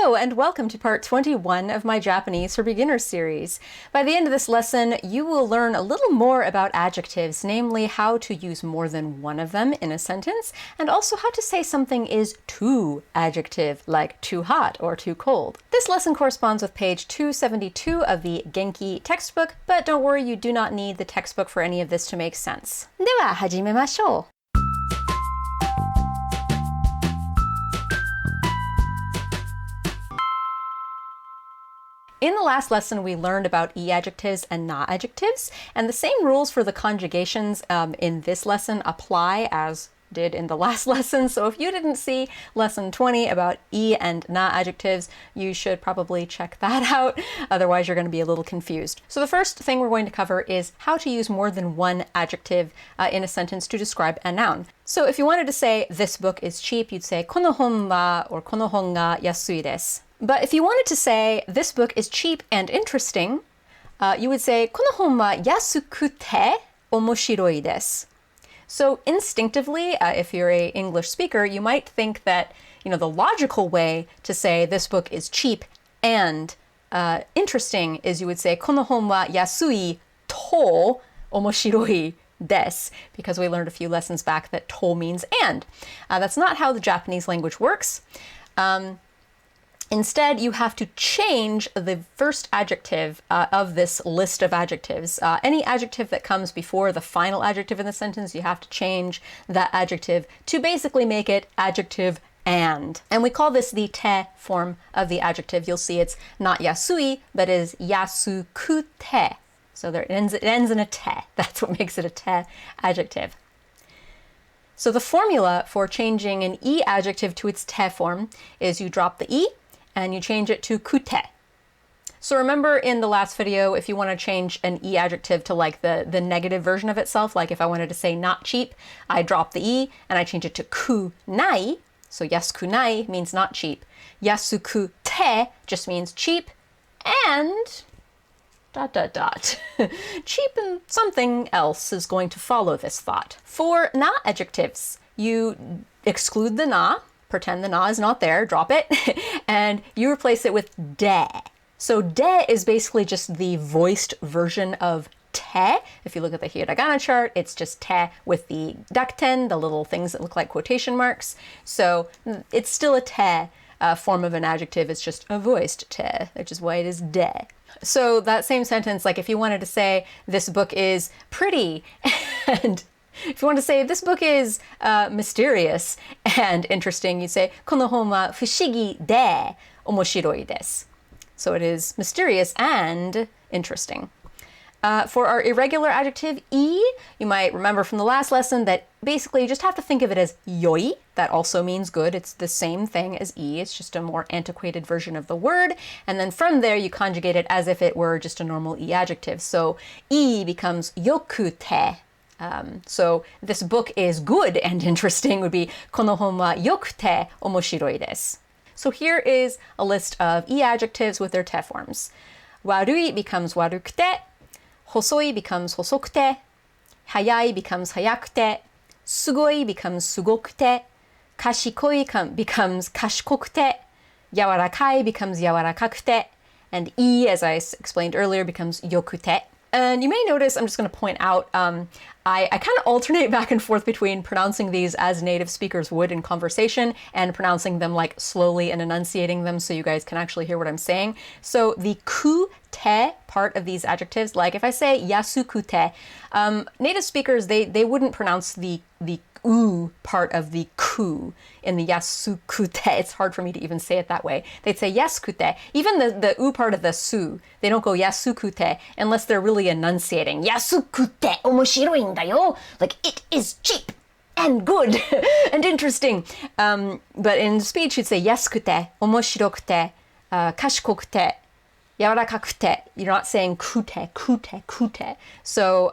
Hello and welcome to part 21 of my Japanese for Beginners series. By the end of this lesson, you will learn a little more about adjectives, namely how to use more than one of them in a sentence, and also how to say something is too adjective, like too hot or too cold. This lesson corresponds with page 272 of the Genki textbook, but don't worry, you do not need the textbook for any of this to make sense. では始めましょう。In the last lesson, we learned about e-adjectives and na-adjectives, and the same rules for the conjugations in this lesson apply as did in the last lesson. So if you didn't see lesson 20 about e and na-adjectives, you should probably check that out. Otherwise, you're going to be a little confused. So the first thing we're going to cover is how to use more than one adjective in a sentence to describe a noun. So if you wanted to say, this book is cheap, you'd say, この本は or この本が安いです. But if you wanted to say, this book is cheap and interesting, you would say, この本は安くて面白いです. So instinctively, if you're an English speaker, you might think that, the logical way to say this book is cheap and interesting is you would say, この本は安いと面白いです, because we learned a few lessons back that to means and. That's not how the Japanese language works. Instead, you have to change the first adjective of this list of adjectives. Any adjective that comes before the final adjective in the sentence, you have to change that adjective to basically make it adjective and. And we call this the te form of the adjective. You'll see it's not yasui, but is yasukute. So it ends in a te. That's what makes it a te adjective. So the formula for changing an e adjective to its te form is you drop the e, and you change it to kute. So remember in the last video, if you want to change an e adjective to like the negative version of itself, like if I wanted to say not cheap, I drop the e and I change it to kunai. So yasukunai means not cheap. Yasukute just means cheap and ... cheap and something else is going to follow this thought. For na adjectives, you exclude the na, pretend the na is not there, drop it, and you replace it with de. So de is basically just the voiced version of te. If you look at the hiragana chart, it's just te with the dakten, the little things that look like quotation marks. So it's still a te form of an adjective, it's just a voiced te, which is why it is de. So that same sentence, like if you wanted to say, this book is pretty, and if you want to say, this book is mysterious and interesting, you'd say, この本は不思議で面白いです. So it is mysterious and interesting. For our irregular adjective, e, you might remember from the last lesson that basically you just have to think of it as yoi. That also means good. It's the same thing as e. It's just a more antiquated version of the word. And then from there, you conjugate it as if it were just a normal e adjective. So e becomes yokute. So this book is good and interesting would be この本は良くて面白いです. So here is a list of e adjectives with their te forms. 悪い becomes 悪くて, 細い becomes 細くて, 早い becomes 早くて, すごい becomes すごくて, 賢い becomes 賢くて, 柔らかい becomes 柔らかくて, and e, as I explained earlier, becomes よくて. And you may notice, I'm just going to point out, I kind of alternate back and forth between pronouncing these as native speakers would in conversation and pronouncing them like slowly and enunciating them so you guys can actually hear what I'm saying. So the ku te part of these adjectives, like if I say yasukute, native speakers, they wouldn't pronounce the u part of the ku in the yasukute. It's hard for me to even say it that way. They'd say yasukute. Even the u part of the su, they don't go yasukute unless they're really enunciating. Yasukute omoshiroin da yo. Like, it is cheap and good and interesting. But in speech, you'd say yasukute, omoshirokute, kashikokute, yawarakakute. You're not saying kute, kute, kute. So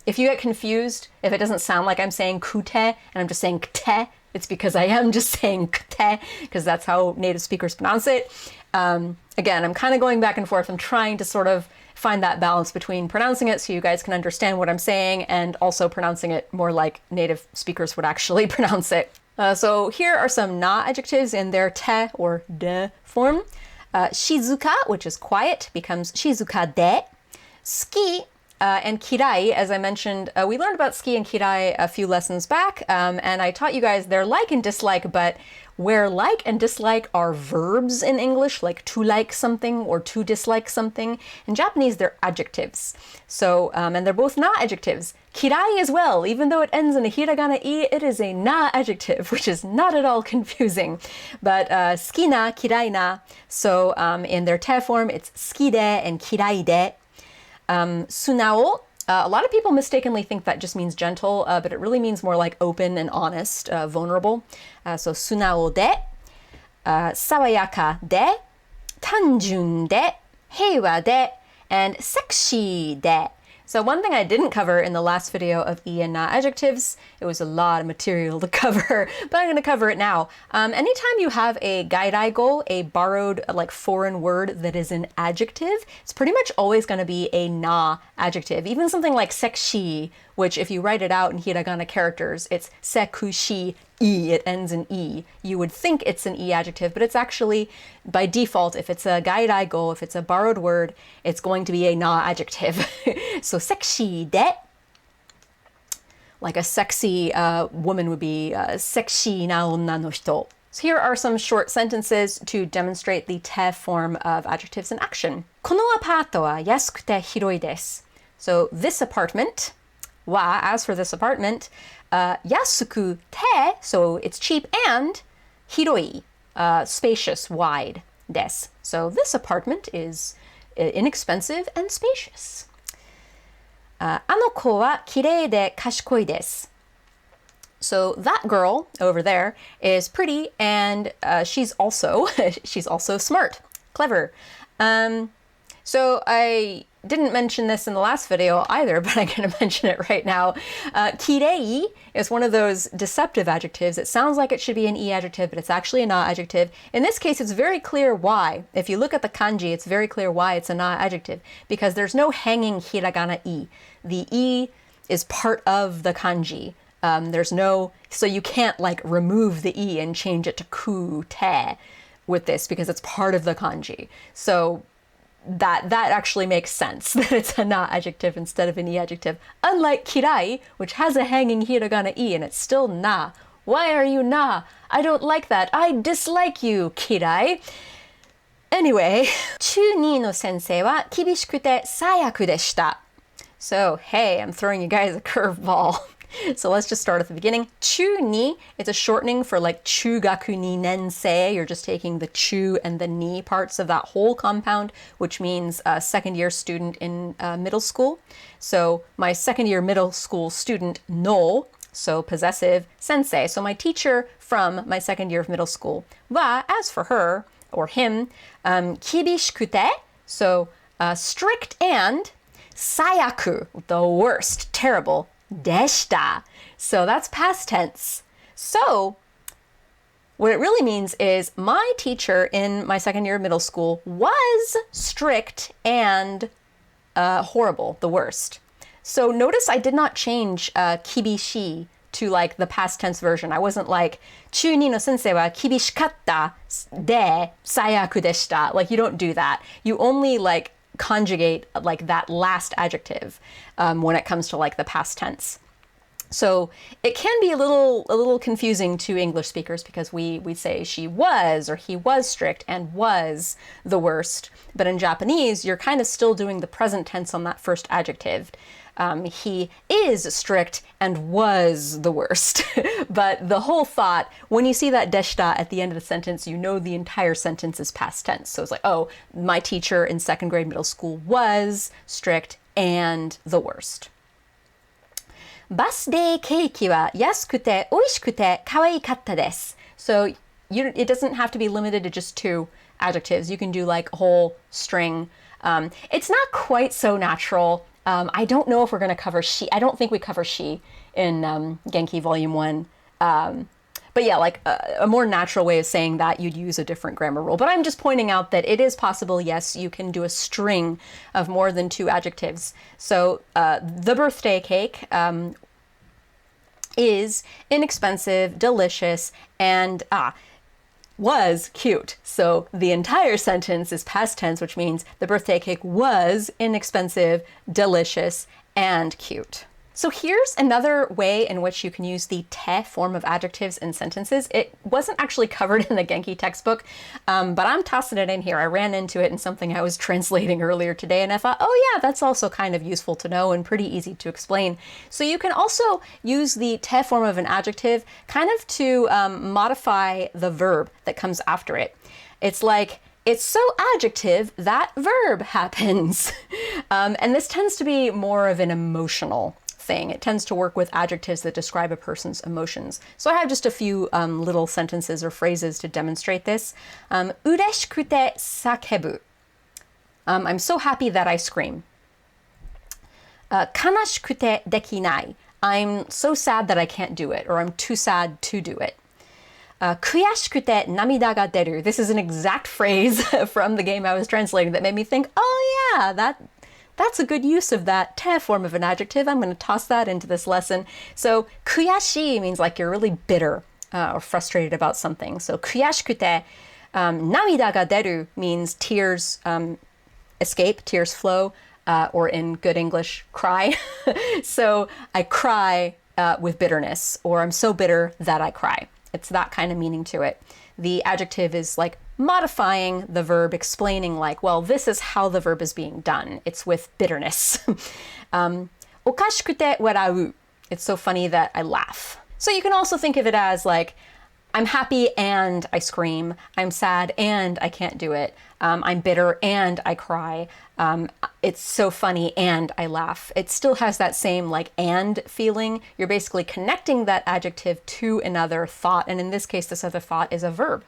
if you get confused, if it doesn't sound like I'm saying kute and I'm just saying kte, it's because I am just saying kte, because that's how native speakers pronounce it. Again, I'm kind of going back and forth. I'm trying to sort of find that balance between pronouncing it so you guys can understand what I'm saying and also pronouncing it more like native speakers would actually pronounce it. So here are some na adjectives in their te or de form. Shizuka, which is quiet, becomes shizuka de. Ski and kirai, as I mentioned, we learned about ski and kirai a few lessons back, and I taught you guys their like and dislike, but where like and dislike are verbs in English, like to like something or to dislike something, in Japanese they're adjectives. So, and they're both na adjectives. Kirai as well, even though it ends in a hiragana I, it is a na adjective, which is not at all confusing. But skina, kirai na, so in their te form, it's skide and kirai de. Sunao, a lot of people mistakenly think that just means gentle, but it really means more like open and honest, vulnerable. So sunao de, sawayaka de, tanjun de, heiwa de, and sexy de. So one thing I didn't cover in the last video of I and na adjectives, it was a lot of material to cover, but I'm going to cover it now. Anytime you have a gairaigo, a borrowed like foreign word that is an adjective, it's pretty much always going to be a na adjective. Even something like sexy, which if you write it out in hiragana characters, it's sekushi I, it ends in I. You would think it's an I adjective, but it's actually, by default, if it's a gairaigo, if it's a borrowed word, it's going to be a na adjective. So sexy de, like a sexy woman would be sexy na onna no hito. So here are some short sentences to demonstrate the te form of adjectives in action. このアパートは安くて広いです. So this apartment, wa, as for this apartment, yasuku te, so it's cheap, and hiroi, spacious, wide, des. So this apartment is inexpensive and spacious. あの子は綺麗で賢いです. So that girl over there is pretty, and she's also smart, clever. So I didn't mention this in the last video either, but I'm going to mention it right now. Kirei is one of those deceptive adjectives. It sounds like it should be an I adjective, but it's actually a na adjective. In this case, it's very clear why. If you look at the kanji, it's very clear why it's a na adjective, because there's no hanging hiragana I. The I is part of the kanji. There's no, so you can't like remove the I and change it to ku, te with this because it's part of the kanji. So that actually makes sense that it's a na adjective instead of an I adjective. Unlike kirai, which has a hanging hiragana I and it's still na. Why are you na? I don't like that. I dislike you, kirai. Anyway, 中2の先生は厳しくて最悪でした. So, hey, I'm throwing you guys a curveball. So let's just start at the beginning. 中2, it's a shortening for like 中学2年生. You're just taking the chu and the ni parts of that whole compound, which means a second year student in middle school. So my second year middle school student, no, so possessive, sensei. So my teacher from my second year of middle school. Wa, as for her or him, 厳しくて, so strict, and 最悪, the worst, terrible, でした. So that's past tense. So what it really means is my teacher in my second year of middle school was strict and horrible, the worst. So notice I did not change 厳し to like the past tense version. I wasn't like 中2の先生は厳しかったで最悪でした. Like you don't do that. You only like conjugate like that last adjective when it comes to like the past tense. So it can be a little confusing to English speakers because we say she was or he was strict and was the worst. But in Japanese, you're kind of still doing the present tense on that first adjective. He is strict and was the worst. But the whole thought, when you see that deshita at the end of the sentence, you know the entire sentence is past tense. So it's like, oh, my teacher in second grade middle school was strict and the worst. バスデーケーキは安くておいしくてかわいかったです. So it doesn't have to be limited to just two adjectives. You can do like a whole string. It's not quite so natural. I don't know if we're going to cover she. I don't think we cover she in Genki Volume 1. But yeah, like a more natural way of saying that, you'd use a different grammar rule. But I'm just pointing out that it is possible, yes, you can do a string of more than two adjectives. So the birthday cake is inexpensive, delicious, and was cute. So the entire sentence is past tense, which means the birthday cake was inexpensive, delicious, and cute. So here's another way in which you can use the te form of adjectives in sentences. It wasn't actually covered in the Genki textbook, but I'm tossing it in here. I ran into it in something I was translating earlier today, and I thought, oh yeah, that's also kind of useful to know and pretty easy to explain. So you can also use the te form of an adjective kind of to modify the verb that comes after it. It's like, it's so adjective that verb happens. And this tends to be more of an emotional thing. It tends to work with adjectives that describe a person's emotions. So I have just a few little sentences or phrases to demonstrate this. 嬉しくて叫ぶ. I'm so happy that I scream. 悲しくてできない. I'm so sad that I can't do it, or I'm too sad to do it. 悔しくて涙が出る. This is an exact phrase from the game I was translating that made me think, oh yeah, that's a good use of that te form of an adjective. I'm going to toss that into this lesson. So 悔しい means like you're really bitter or frustrated about something. So 悔しくて涙が出る means tears escape, tears flow, or in good English, cry. So I cry with bitterness, or I'm so bitter that I cry. It's that kind of meaning to it. The adjective is like modifying the verb, explaining like, well, this is how the verb is being done. It's with bitterness. おかしくて笑う. It's so funny that I laugh. So you can also think of it as like, I'm happy and I scream. I'm sad and I can't do it. I'm bitter and I cry. It's so funny and I laugh. It still has that same like and feeling. You're basically connecting that adjective to another thought. And in this case, this other thought is a verb.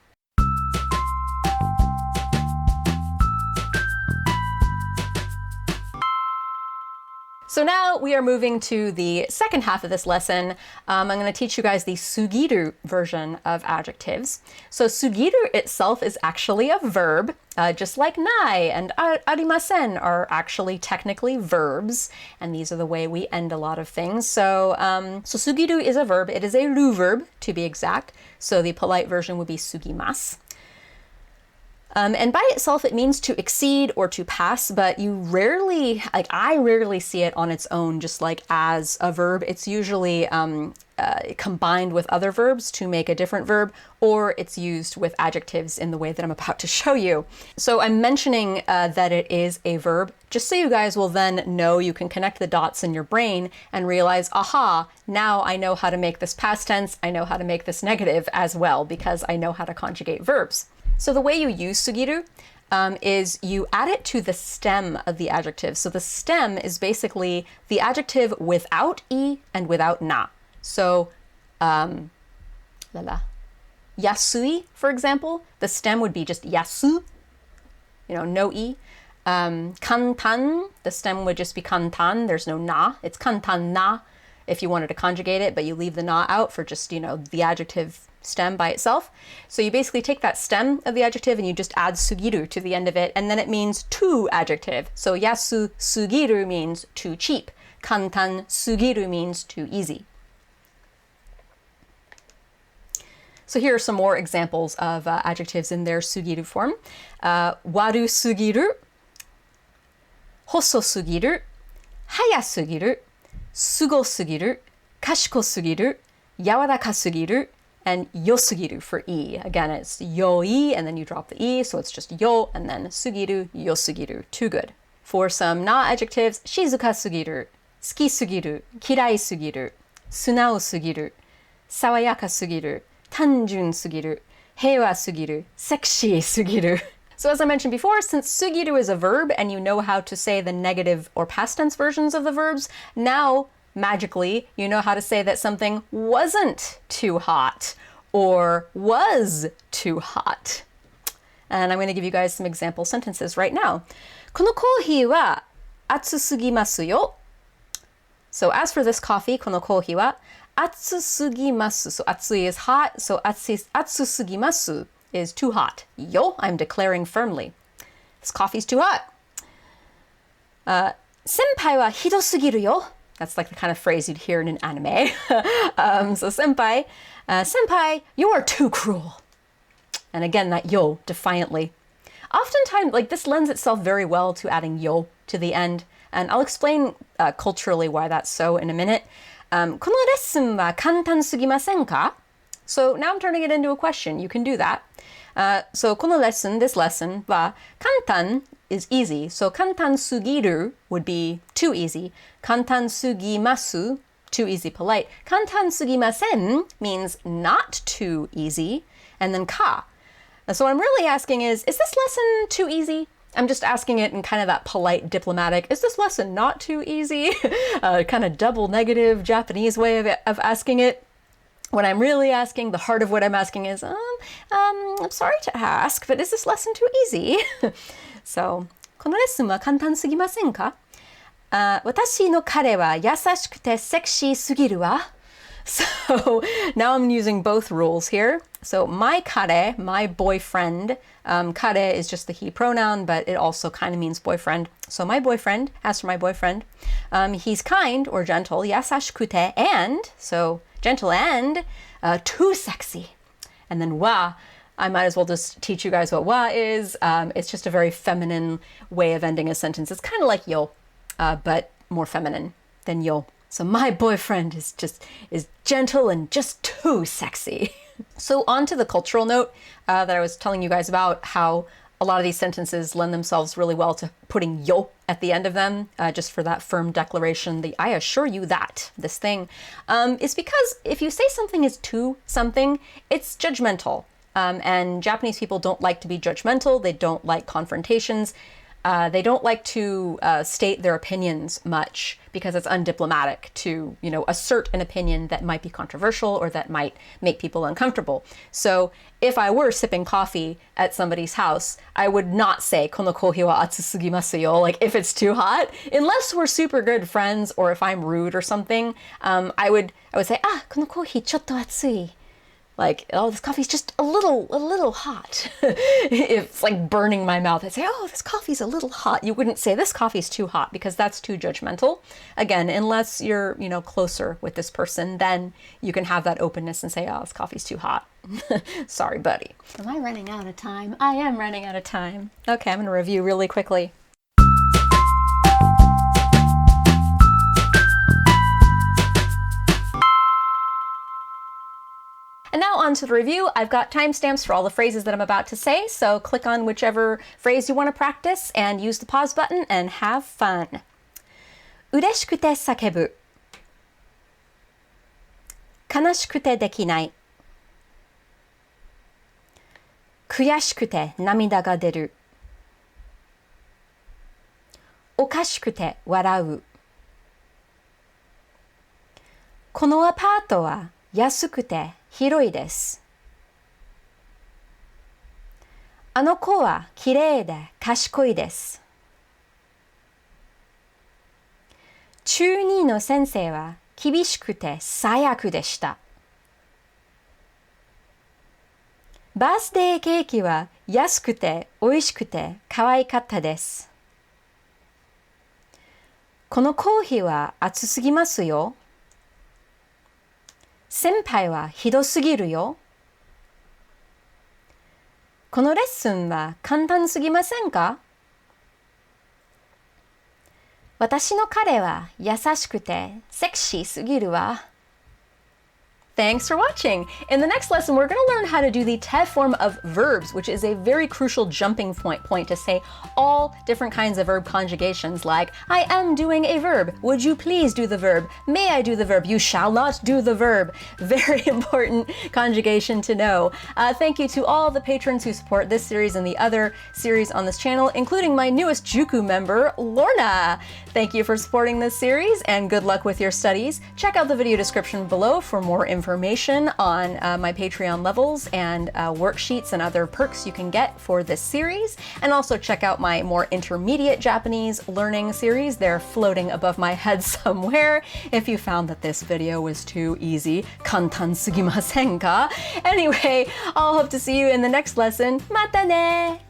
So now we are moving to the second half of this lesson. I'm going to teach you guys the sugiru version of adjectives. So sugiru itself is actually a verb, just like nai and arimasen are actually technically verbs, and these are the way we end a lot of things. So sugiru is a verb. It is a ru verb, to be exact. So the polite version would be sugimasu. And by itself, it means to exceed or to pass, but you rarely, like I rarely see it on its own, just like as a verb. It's usually combined with other verbs to make a different verb, or it's used with adjectives in the way that I'm about to show you. So I'm mentioning that it is a verb, just so you guys will then know, you can connect the dots in your brain and realize, aha, now I know how to make this past tense, I know how to make this negative as well, because I know how to conjugate verbs. So the way you use sugiru is you add it to the stem of the adjective. So the stem is basically the adjective without i and without na. So yasui, for example, the stem would be just yasu, no i. Kantan, the stem would just be kantan. There's no na. It's kantan na if you wanted to conjugate it, but you leave the na out for just, the adjective stem by itself. So you basically take that stem of the adjective and you just add sugiru to the end of it, and then it means too adjective. So yasu sugiru means too cheap. Kantan sugiru means too easy. So here are some more examples of adjectives in their sugiru form. Waru sugiru, hoso sugiru, haya sugiru, sugo sugiru, kashiko sugiru, yawaraka sugiru, and yosugiru for e. Again, it's yoi, and then you drop the e, so it's just yo, and then sugiru, yosugiru. Too good. For some na adjectives, shizuka sugiru, suki sugiru, kirai sugiru, sunao sugiru, sawayaka sugiru, tanjun sugiru, heiwa sugiru, sexy sugiru. So as I mentioned before, since sugiru is a verb and you know how to say the negative or past tense versions of the verbs, now magically, you know how to say that something wasn't too hot or was too hot. And I'm going to give you guys some example sentences right now. このコーヒーは熱すぎますよ. So as for this coffee, このコーヒーは熱すぎます. So 熱い is hot, so 熱すぎます is too hot. Yo, I'm declaring firmly. This coffee's too hot. 先輩はひどすぎるよ. That's like the kind of phrase you'd hear in an anime. So senpai, senpai, you are too cruel. And again, that yo, defiantly. Oftentimes, like this lends itself very well to adding yo to the end. And I'll explain culturally why that's so in a minute. このレッスンは簡単すぎませんか? So now I'm turning it into a question. You can do that. So この lesson, this lesson は簡単 is easy. So 簡単すぎる would be too easy. 簡単すぎます too easy, polite. 簡単すぎません means not too easy. And then ka. So what I'm really asking is this lesson too easy? I'm just asking it in kind of that polite, diplomatic, is this lesson not too easy? Kind of double negative Japanese way of asking it. What I'm really asking, the heart of what I'm asking is, I'm sorry to ask, but is this lesson too easy? So, このレッスンは簡単すぎませんか? 私の彼は優しくてセクシーすぎるわ. So now I'm using both rules here. So my kare, my boyfriend, kare is just the he pronoun, but it also kind of means boyfriend. So my boyfriend, as for my boyfriend, he's kind or gentle, yasashikute, and, so gentle and too sexy. And then wa, I might as well just teach you guys what wa is. It's just a very feminine way of ending a sentence. It's kind of like yo, but more feminine than yo. So my boyfriend is gentle and just too sexy. So on to the cultural note that I was telling you guys about, how a lot of these sentences lend themselves really well to putting yo at the end of them, just for that firm declaration, the I assure you that, this thing. It's because if you say something is to something, it's judgmental. And Japanese people don't like to be judgmental. They don't like confrontations. They don't like to state their opinions much because it's undiplomatic to, assert an opinion that might be controversial or that might make people uncomfortable. So if I were sipping coffee at somebody's house, I would not say, このコーヒーは暑すぎますよ, like if it's too hot, unless we're super good friends or if I'm rude or something, I would say, このコーヒーちょっと暑い. Like, oh, this coffee's just a little hot. It's like burning my mouth. I'd say, oh, this coffee's a little hot. You wouldn't say this coffee's too hot because that's too judgmental. Again, unless you're, closer with this person, then you can have that openness and say, oh, this coffee's too hot. Sorry, buddy. Am I running out of time? I am running out of time. Okay, I'm going to review really quickly. And now on to the review. I've got timestamps for all the phrases that I'm about to say, so click on whichever phrase you want to practice and use the pause button and have fun. 嬉しくて叫ぶ。悲しくてできない。悔しくて涙が出る。おかしくて笑う。このアパートは安くて広いです。あの子はきれいで賢いです。中2の先生は厳しくて最悪でした。バスデーケーキは安くて美味しくてかわいかったです。このコーヒーは熱すぎますよ。先輩はひどすぎるよ。このレッスンは簡単すぎませんか？私の彼は優しくてセクシーすぎるわ。Thanks for watching! In the next lesson, we're going to learn how to do the te form of verbs, which is a very crucial jumping point to say all different kinds of verb conjugations, like, I am doing a verb. Would you please do the verb? May I do the verb? You shall not do the verb. Very important conjugation to know. Thank you to all the patrons who support this series and the other series on this channel, including my newest Juku member, Lorna. Thank you for supporting this series, and good luck with your studies. Check out the video description below for more information on my Patreon levels and worksheets and other perks you can get for this series. And also check out my more intermediate Japanese learning series. They're floating above my head somewhere. If you found that this video was too easy, kantan sugimasen ka? Anyway, I'll hope to see you in the next lesson. Mata ne!